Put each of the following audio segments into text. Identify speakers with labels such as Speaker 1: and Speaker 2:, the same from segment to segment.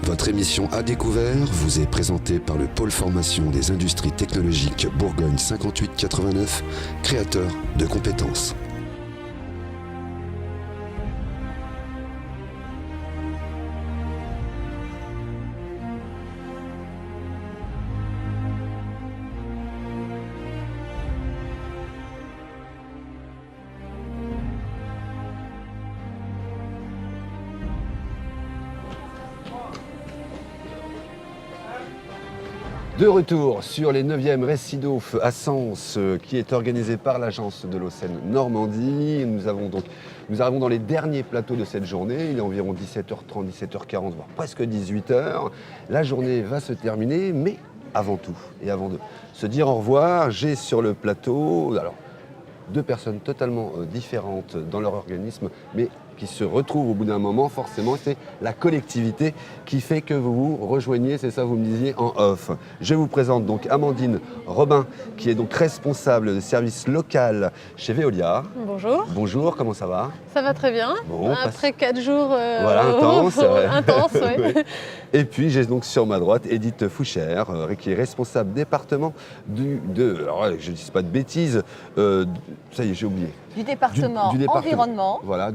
Speaker 1: Votre émission À découvert vous est présentée par le pôle formation des industries technologiques Bourgogne 5889, créateur de compétences.
Speaker 2: De retour sur les 9e Récidos à Sens, qui est organisé par l'agence de l'Océan Normandie. Nous arrivons dans les derniers plateaux de cette journée. Il est environ 17h30, 17h40, voire presque 18h. La journée va se terminer, mais avant tout, et avant de se dire au revoir, j'ai sur le plateau deux personnes totalement différentes dans leur organisme, mais qui se retrouvent au bout d'un moment, forcément, c'est la collectivité qui fait que vous vous rejoignez, c'est ça vous me disiez en off. Je vous présente donc Amandine Robin, qui est donc responsable de service local chez Veolia.
Speaker 3: Bonjour.
Speaker 2: Bonjour, comment ça va?
Speaker 3: Ça va très bien.
Speaker 2: Bon,
Speaker 3: après 4 jours
Speaker 2: intense.
Speaker 3: intense, ouais.
Speaker 2: Et puis j'ai donc sur ma droite Edith Fouchère, qui est responsable département alors je ne dis pas de bêtises, ça y est, j'ai oublié.
Speaker 3: Du département environnement,
Speaker 2: voilà,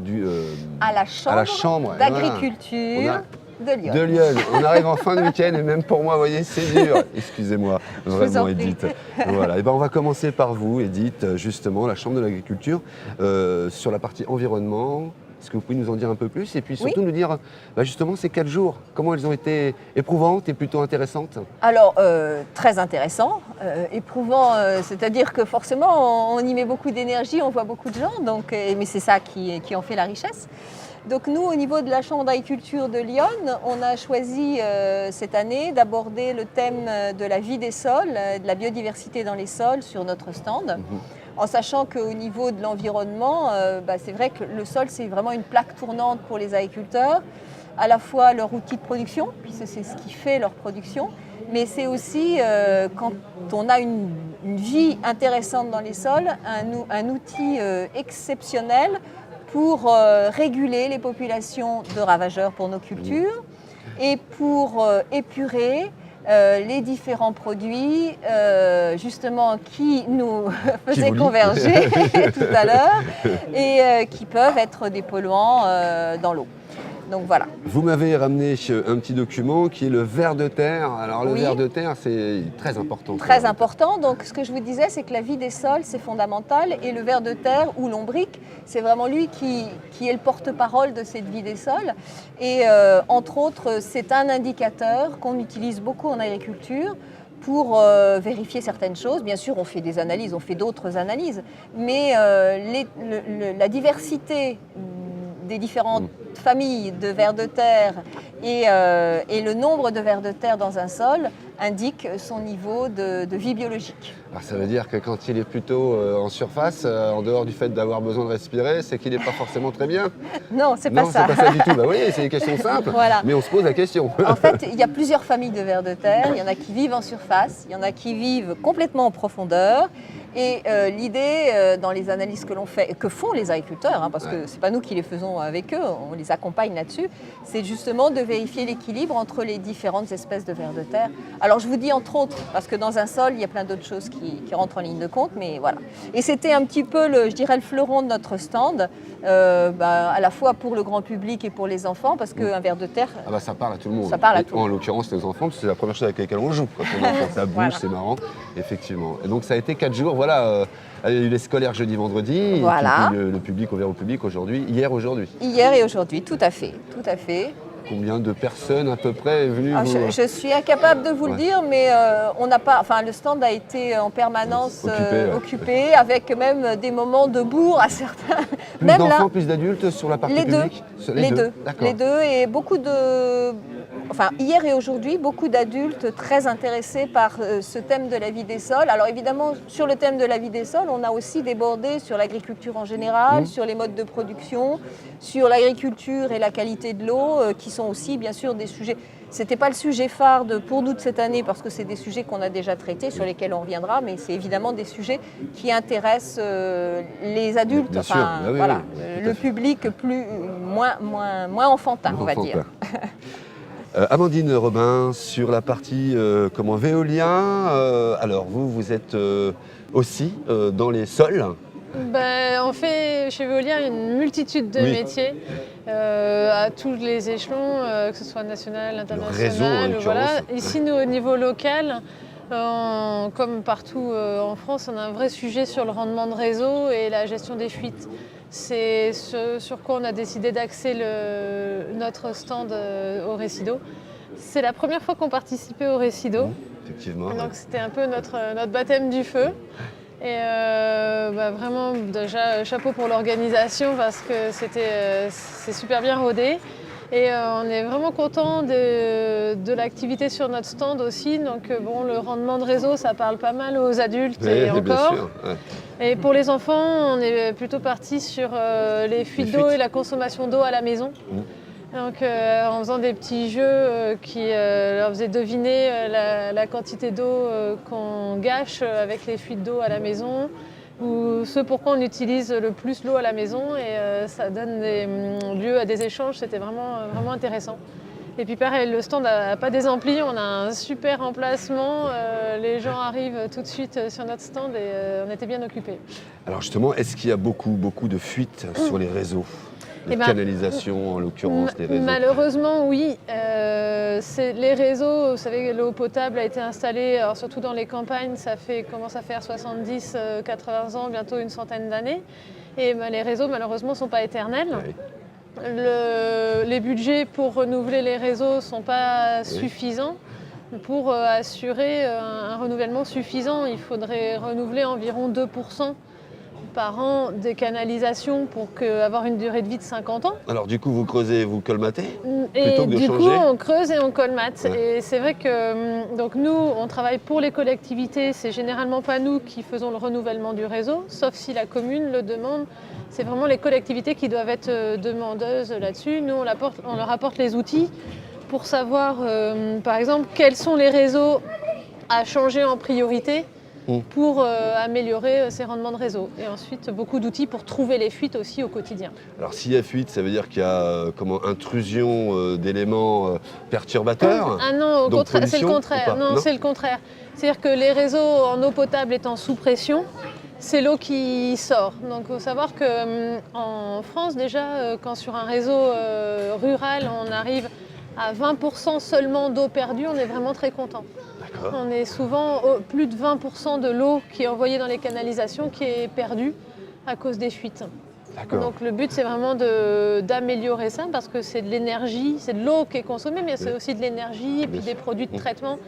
Speaker 3: à la chambre d'agriculture de Lyon.
Speaker 2: De Lyon. On arrive en fin de week-end et même pour moi, vous voyez, c'est dur. Excusez-moi, vraiment Edith. Voilà. Et ben, on va commencer par vous, Edith, justement, la chambre de l'agriculture, sur la partie environnement. Est-ce que vous pouvez nous en dire un peu plus et puis surtout nous dire justement ces 4 jours, comment elles ont été éprouvantes et plutôt intéressantes?
Speaker 3: Alors, très intéressant, éprouvant, c'est-à-dire que forcément on y met beaucoup d'énergie, on voit beaucoup de gens, donc, mais c'est ça qui en fait la richesse. Donc nous, au niveau de la Chambre d'agriculture de Lyon, on a choisi cette année d'aborder le thème de la vie des sols, de la biodiversité dans les sols sur notre stand. En sachant qu'au niveau de l'environnement, c'est vrai que le sol, c'est vraiment une plaque tournante pour les agriculteurs, à la fois leur outil de production, puisque c'est ce qui fait leur production, mais c'est aussi, quand on a une vie intéressante dans les sols, un outil exceptionnel pour réguler les populations de ravageurs pour nos cultures et pour épurer les différents produits justement qui nous faisaient converger tout à l'heure et qui peuvent être des polluants dans l'eau. Donc voilà.
Speaker 2: Vous m'avez ramené un petit document qui est le ver de terre. Alors le ver de terre, c'est très important.
Speaker 3: Très important. Donc ce que je vous disais, c'est que la vie des sols, c'est fondamental. Et le ver de terre ou l'ombric, c'est vraiment lui qui est le porte-parole de cette vie des sols. Et entre autres, c'est un indicateur qu'on utilise beaucoup en agriculture pour vérifier certaines choses. Bien sûr, on fait des analyses, on fait d'autres analyses. Mais la diversité des différentes familles de vers de terre et le nombre de vers de terre dans un sol indique son niveau de vie biologique.
Speaker 2: Alors ça veut dire que quand il est plutôt en surface, en dehors du fait d'avoir besoin de respirer, c'est qu'il n'est pas forcément très bien?
Speaker 3: Non, c'est pas ça.
Speaker 2: Non, c'est pas ça du tout. Bah oui, c'est une question simple, voilà. Mais on se pose la question.
Speaker 3: En fait, il y a plusieurs familles de vers de terre. Il y en a qui vivent en surface, il y en a qui vivent complètement en profondeur. Et l'idée, dans les analyses que l'on fait, que font les agriculteurs, parce que ce n'est pas nous qui les faisons avec eux, on les accompagne là-dessus, c'est justement de vérifier l'équilibre entre les différentes espèces de vers de terre. Alors je vous dis entre autres, parce que dans un sol, il y a plein d'autres choses qui rentrent en ligne de compte, mais voilà. Et c'était un petit peu, je dirais, le fleuron de notre stand, à la fois pour le grand public et pour les enfants, parce qu'un ver de terre...
Speaker 2: ça parle à tout le monde.
Speaker 3: Ça parle à tout le monde.
Speaker 2: En l'occurrence, les enfants, parce que c'est la première chose avec laquelle on joue. Quand on entend ça bouge, c'est marrant, effectivement. Et donc ça a été 4 jours, voilà, il y a eu les scolaires jeudi, vendredi,
Speaker 3: voilà.
Speaker 2: Et puis le public ouvert au public aujourd'hui, hier
Speaker 3: et aujourd'hui, tout à fait.
Speaker 2: Combien de personnes à peu près est venu
Speaker 3: je suis incapable de vous le dire, mais on n'a pas. Enfin, le stand a été en permanence occupé, avec même des moments de bourre à certains.
Speaker 2: Plus d'enfants, plus d'adultes sur la partie publique?
Speaker 3: Les deux, et beaucoup de. Enfin, hier et aujourd'hui, beaucoup d'adultes très intéressés par ce thème de la vie des sols. Alors évidemment, sur le thème de la vie des sols, on a aussi débordé sur l'agriculture en général, sur les modes de production, sur l'agriculture et la qualité de l'eau, qui sont aussi bien sûr des sujets. Ce n'était pas le sujet phare pour nous de cette année, parce que c'est des sujets qu'on a déjà traités, sur lesquels on reviendra, mais c'est évidemment des sujets qui intéressent les adultes, le public moins enfantin, on va dire.
Speaker 2: Amandine Robin, sur la partie Véolien, alors vous êtes aussi dans les sols.
Speaker 4: On fait chez Veolia une multitude de métiers à tous les échelons, que ce soit national, international. Voilà. Ici, nous, au niveau local, comme partout en France, on a un vrai sujet sur le rendement de réseau et la gestion des fuites. C'est ce sur quoi on a décidé d'axer notre stand au Récido. C'est la première fois qu'on participait au Récido.
Speaker 2: Effectivement.
Speaker 4: Donc c'était un peu notre baptême du feu. Et vraiment, déjà, chapeau pour l'organisation parce que c'est super bien rodé. Et on est vraiment content de l'activité sur notre stand aussi. Donc le rendement de réseau, ça parle pas mal aux adultes et encore.
Speaker 2: Bien sûr, ouais.
Speaker 4: Et pour les enfants, on est plutôt parti sur les fuites d'eau et la consommation d'eau à la maison. Donc en faisant des petits jeux qui leur faisaient deviner la quantité d'eau qu'on gâche avec les fuites d'eau à la maison, ou ce pourquoi on utilise le plus l'eau à la maison, et ça donne lieu à des échanges. C'était vraiment intéressant. Et puis pareil, le stand n'a pas des amplis, on a un super emplacement, les gens arrivent tout de suite sur notre stand et on était bien occupés.
Speaker 2: Alors justement, est-ce qu'il y a beaucoup de fuites sur les réseaux ? Les canalisations, en l'occurrence, les réseaux.
Speaker 4: Malheureusement, oui. Les réseaux, vous savez, l'eau potable a été installée, alors surtout dans les campagnes, ça commence à faire 70, 80 ans, bientôt une centaine d'années. Et les réseaux, malheureusement, ne sont pas éternels. Oui. Les budgets pour renouveler les réseaux ne sont pas suffisants. Pour assurer un renouvellement suffisant, il faudrait renouveler environ 2% par an des canalisations pour avoir une durée de vie de 50 ans.
Speaker 2: Alors du coup, vous creusez, vous colmatez
Speaker 4: plutôt que de changer. Du coup, on creuse et on colmate. Ouais. Et c'est vrai que donc nous, on travaille pour les collectivités. C'est généralement pas nous qui faisons le renouvellement du réseau, sauf si la commune le demande. C'est vraiment les collectivités qui doivent être demandeuses là-dessus. Nous, on leur apporte les outils pour savoir, par exemple, quels sont les réseaux à changer en priorité pour améliorer ces rendements de réseau. Et ensuite, beaucoup d'outils pour trouver les fuites aussi au quotidien.
Speaker 2: Alors s'il y a fuite, ça veut dire qu'il y a intrusion d'éléments perturbateurs?
Speaker 4: Ah non, c'est le contraire. Non, c'est le contraire. C'est-à-dire que les réseaux en eau potable étant sous pression, c'est l'eau qui sort. Donc il faut savoir qu'en France, déjà, quand sur un réseau rural, on arrive à 20% seulement d'eau perdue, on est vraiment très content. On est souvent plus de 20% de l'eau qui est envoyée dans les canalisations qui est perdue à cause des fuites. Donc le but, c'est vraiment d'améliorer ça parce que c'est de l'énergie, c'est de l'eau qui est consommée, mais c'est aussi de l'énergie et puis des produits de traitement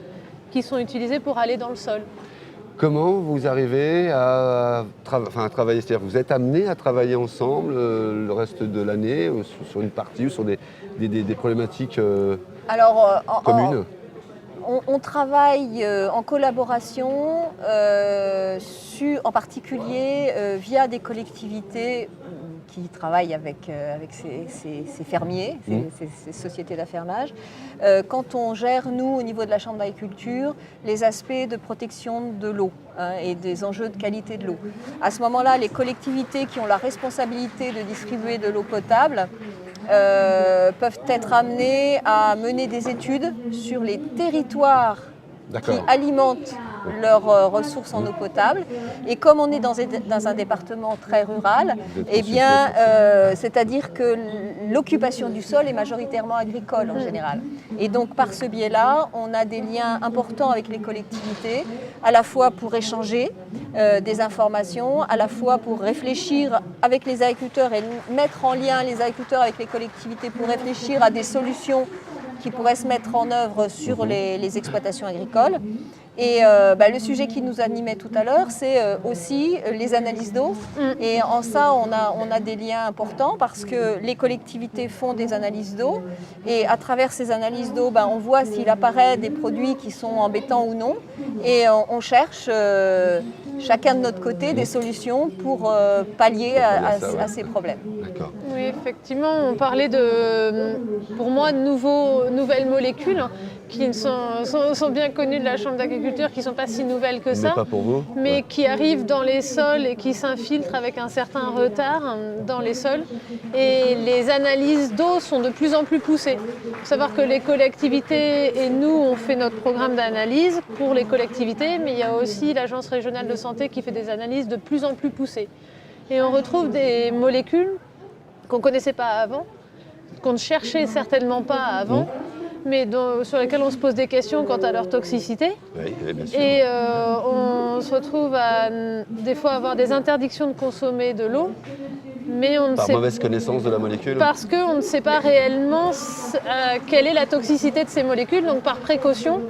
Speaker 4: qui sont utilisés pour aller dans le sol.
Speaker 2: Comment vous arrivez à travailler? C'est-à-dire vous êtes amenés à travailler ensemble le reste de l'année sur une partie ou sur des problématiques communes?
Speaker 3: On travaille en collaboration, en particulier via des collectivités qui travaillent avec ces fermiers, ces sociétés d'affermage. Quand on gère, nous, au niveau de la Chambre d'agriculture, les aspects de protection de l'eau et des enjeux de qualité de l'eau. À ce moment-là, les collectivités qui ont la responsabilité de distribuer de l'eau potable peuvent être amenés à mener des études sur les territoires qui alimentent leurs ressources en eau potable. Et comme on est dans un département très rural, c'est-à-dire que l'occupation du sol est majoritairement agricole en général. Et donc par ce biais-là, on a des liens importants avec les collectivités, à la fois pour échanger des informations, à la fois pour réfléchir avec les agriculteurs et mettre en lien les agriculteurs avec les collectivités pour réfléchir à des solutions qui pourraient se mettre en œuvre sur les exploitations agricoles. Et le sujet qui nous animait tout à l'heure, c'est aussi les analyses d'eau. Et en ça, on a des liens importants parce que les collectivités font des analyses d'eau. Et à travers ces analyses d'eau, on voit s'il apparaît des produits qui sont embêtants ou non. Et on cherche, chacun de notre côté, des solutions pour pallier à ces problèmes.
Speaker 2: D'accord.
Speaker 4: Oui, effectivement, on parlait pour moi, de nouvelles molécules qui sont bien connues de la Chambre d'agriculture, qui ne sont pas si nouvelles que ça,
Speaker 2: mais pas pour vous.
Speaker 4: Mais qui arrivent dans les sols et qui s'infiltrent avec un certain retard dans les sols. Et les analyses d'eau sont de plus en plus poussées. Il faut savoir que les collectivités et nous, on fait notre programme d'analyse pour les collectivités, mais il y a aussi l'Agence régionale de santé qui fait des analyses de plus en plus poussées. Et on retrouve des molécules qu'on ne connaissait pas avant, qu'on ne cherchait certainement pas avant, mais sur lesquelles on se pose des questions quant à leur toxicité.
Speaker 2: Oui, bien sûr.
Speaker 4: Et on se retrouve à des fois avoir des interdictions de consommer de l'eau, mais on ne
Speaker 2: Par
Speaker 4: sait
Speaker 2: mauvaise connaissance de la molécule.
Speaker 4: parce qu'on ne sait pas réellement quelle est la toxicité de ces molécules, donc par précaution.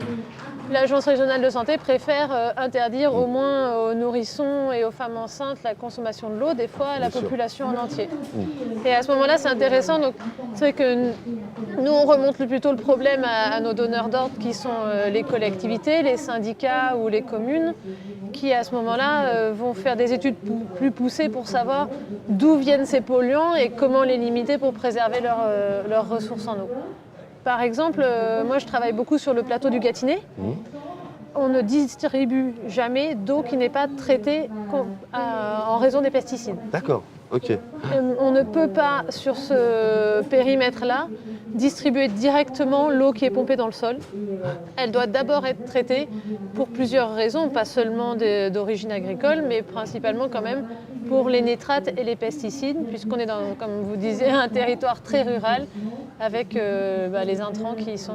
Speaker 4: L'Agence régionale de santé préfère interdire au moins aux nourrissons et aux femmes enceintes la consommation de l'eau, des fois à la population en entier. Et à ce moment-là, c'est intéressant. Donc, c'est vrai que nous, on remonte plutôt le problème à nos donneurs d'ordre qui sont les collectivités, les syndicats ou les communes, qui à ce moment-là vont faire des études plus poussées pour savoir d'où viennent ces polluants et comment les limiter pour préserver leurs ressources en eau. Par exemple, moi je travaille beaucoup sur le plateau du Gâtinais. On ne distribue jamais d'eau qui n'est pas traitée en raison des pesticides.
Speaker 2: D'accord, ok.
Speaker 4: On ne peut pas, sur ce périmètre-là, distribuer directement l'eau qui est pompée dans le sol. Elle doit d'abord être traitée pour plusieurs raisons, pas seulement d'origine agricole, mais principalement quand même pour les nitrates et les pesticides, puisqu'on est dans, comme vous disiez, un territoire très rural avec les intrants qui sont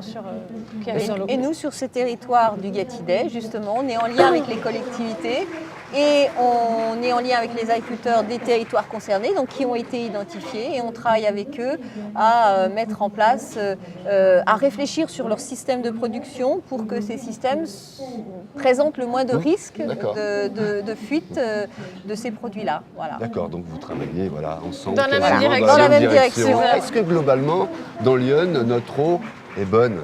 Speaker 4: qui arrivent dans l'eau.
Speaker 3: Et nous, sur ce territoire du Gâtinais, justement, on est en lien avec les collectivités et on est en lien avec les agriculteurs des territoires concernés, donc qui ont été identifiés, et on travaille avec eux à mettre en place, à réfléchir sur leur système de production pour que ces systèmes présentent le moins de risques de fuite de ces produits-là. Voilà.
Speaker 2: D'accord, donc vous travaillez ensemble.
Speaker 4: Dans la même direction.
Speaker 3: Dans la même direction.
Speaker 2: Est-ce que globalement, dans Lyon, notre eau est bonne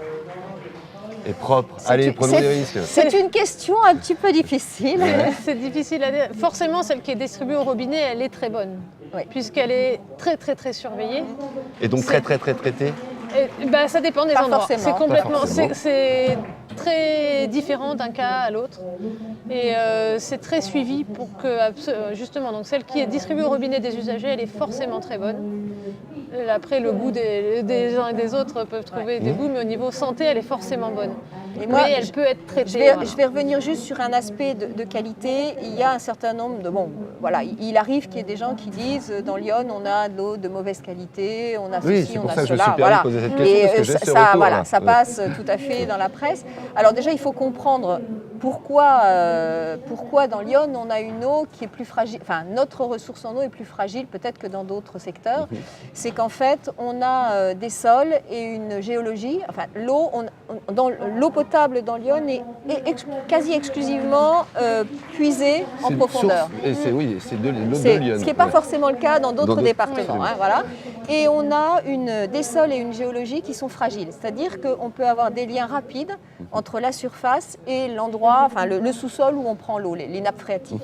Speaker 2: et propre? Allez, prenons des risques.
Speaker 3: C'est une question un petit peu difficile.
Speaker 4: C'est difficile à dire. Forcément, celle qui est distribuée au robinet, elle est très bonne, puisqu'elle est très très très surveillée.
Speaker 2: Et donc très très très traitée?
Speaker 4: Ça dépend des endroits.
Speaker 3: Forcément.
Speaker 4: C'est complètement,
Speaker 2: Pas forcément.
Speaker 4: c'est très différent d'un cas à l'autre, et c'est très suivi pour que justement, donc celle qui est distribuée au robinet des usagers, elle est forcément très bonne. Après, le goût des uns et des autres peuvent trouver des goûts, mais au niveau santé, elle est forcément bonne.
Speaker 3: Et moi,
Speaker 4: mais elle peut être traitée.
Speaker 3: Je vais revenir juste sur un aspect de qualité. Il y a un certain nombre de... il arrive qu'il y ait des gens qui disent dans Lyon, on a de l'eau de mauvaise qualité, on a ceci, on a cela.
Speaker 2: Je me suis permis de poser cette question, parce que j'ai ce retour, là.
Speaker 3: Ça passe tout à fait dans la presse. Alors déjà, il faut comprendre pourquoi dans Lyon, on a une eau qui est plus fragile, enfin notre ressource en eau est plus fragile peut-être que dans d'autres secteurs. C'est qu'en fait, on a des sols et une géologie, enfin l'eau potable dans Lyon est quasi exclusivement puisée en profondeur.
Speaker 2: C'est l'eau de Lyon.
Speaker 3: Ce qui n'est pas forcément le cas dans d'autres départements. Voilà. Et on a des sols et une géologie qui sont fragiles. C'est-à-dire qu'on peut avoir des liens rapides entre la surface et l'endroit, enfin le sous-sol où on prend l'eau, les nappes phréatiques.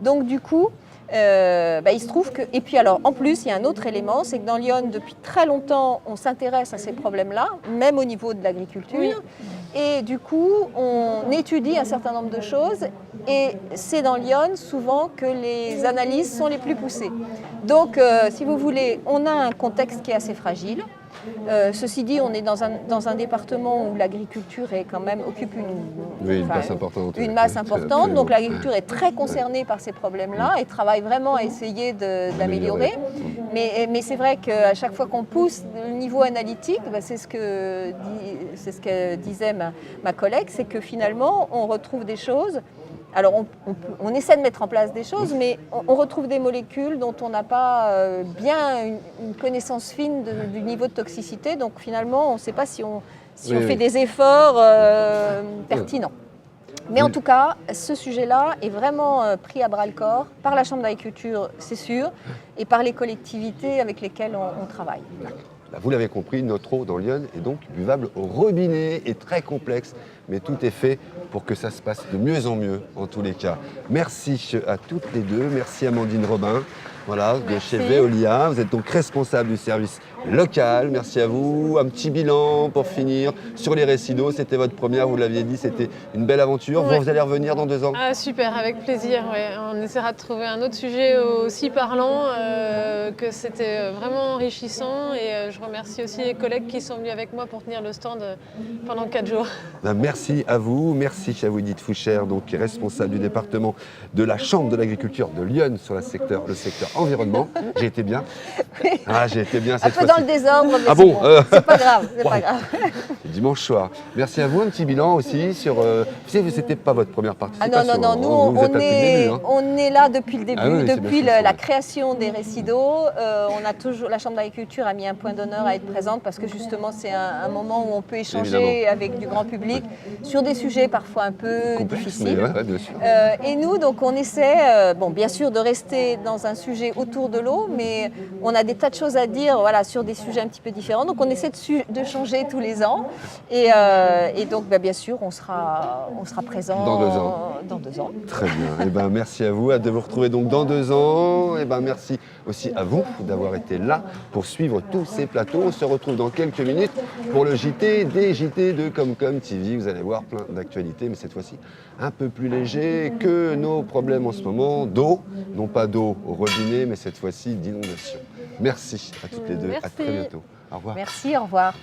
Speaker 3: Donc du coup, il se trouve que... Et puis alors, en plus, il y a un autre élément, c'est que dans Lyon, depuis très longtemps, on s'intéresse à ces problèmes-là, même au niveau de l'agriculture. Oui. Et du coup, on étudie un certain nombre de choses. Et c'est dans Lyon, souvent, que les analyses sont les plus poussées. Donc, si vous voulez, on a un contexte qui est assez fragile. Ceci dit, on est dans un département où l'agriculture est quand même occupe une masse importante. Donc l'agriculture est très concernée par ces problèmes-là et travaille vraiment à essayer d'améliorer. Mais c'est vrai qu'à chaque fois qu'on pousse le niveau analytique, c'est ce que disait ma collègue, c'est que finalement on retrouve des choses. Alors on essaie de mettre en place des choses, mais on retrouve des molécules dont on n'a pas bien une connaissance fine du niveau de toxicité. Donc finalement, on ne sait pas si on fait des efforts pertinents. Mais en tout cas, ce sujet-là est vraiment pris à bras-le-corps par la Chambre d'agriculture, c'est sûr, et par les collectivités avec lesquelles on travaille.
Speaker 2: Vous l'avez compris, notre eau dans Lyon est donc buvable au robinet et très complexe, mais tout est fait pour que ça se passe de mieux en mieux en tous les cas. Merci à toutes les deux, merci Amandine Robin. voilà, de
Speaker 4: Merci.
Speaker 2: chez Veolia. Vous êtes donc responsable du service local. Merci à vous. Un petit bilan pour finir sur les récits d'eau. C'était votre première, vous l'aviez dit, c'était une belle aventure.
Speaker 4: Ouais.
Speaker 2: Vous allez revenir dans 2 ans?
Speaker 4: Ah super, avec plaisir. Ouais. On essaiera de trouver un autre sujet aussi parlant, que c'était vraiment enrichissant. Et je remercie aussi les collègues qui sont venus avec moi pour tenir le stand pendant 4 jours.
Speaker 2: Merci à vous Edith Fouchère, donc responsable du département de la Chambre de l'agriculture de Lyon sur le secteur environnement. J'ai été bien. Ah, j'ai été bien cette
Speaker 3: Un peu
Speaker 2: fois-ci.
Speaker 3: dans le désordre, mais
Speaker 2: Ah
Speaker 3: c'est
Speaker 2: bon,
Speaker 3: bon. C'est pas grave, c'est pas grave.
Speaker 2: Dimanche soir. Merci à vous, un petit bilan aussi sur... Vous savez, c'était pas votre première
Speaker 3: Ah
Speaker 2: participation.
Speaker 3: non, nous
Speaker 2: vous êtes là depuis le début, hein.
Speaker 3: on est là depuis le début,
Speaker 2: Ah oui, c'est
Speaker 3: depuis
Speaker 2: bien sûr,
Speaker 3: la
Speaker 2: ouais.
Speaker 3: création des récits d'eau. On a toujours, la Chambre d'agriculture a mis un point d'honneur à être présente parce que justement c'est un moment où on peut échanger
Speaker 2: Évidemment.
Speaker 3: avec du grand public sur des sujets parfois un peu
Speaker 2: Complexe,
Speaker 3: difficiles.
Speaker 2: mais ouais, bien sûr.
Speaker 3: Et nous, donc, on essaie, bon, bien sûr, de rester dans un sujet autour de l'eau, mais on a des tas de choses à dire, voilà, sur des sujets un petit peu différents. Donc, on essaie de changer tous les ans. Et donc, bien sûr, on sera présent
Speaker 2: Dans 2 ans.
Speaker 3: Dans 2 ans.
Speaker 2: Très bien. Eh ben, merci à vous. Hâte de vous retrouver donc dans 2 ans. Eh ben, merci aussi à vous d'avoir été là pour suivre tous ces plateaux. On se retrouve dans quelques minutes pour le JT des JT de Comcom TV. Vous allez voir plein d'actualités, mais cette fois-ci un peu plus léger que nos problèmes en ce moment d'eau. Non pas d'eau au robinet, mais cette fois-ci d'inondation. Merci à toutes les deux. À
Speaker 4: Merci.
Speaker 2: très bientôt. Au revoir.
Speaker 3: Merci, au revoir.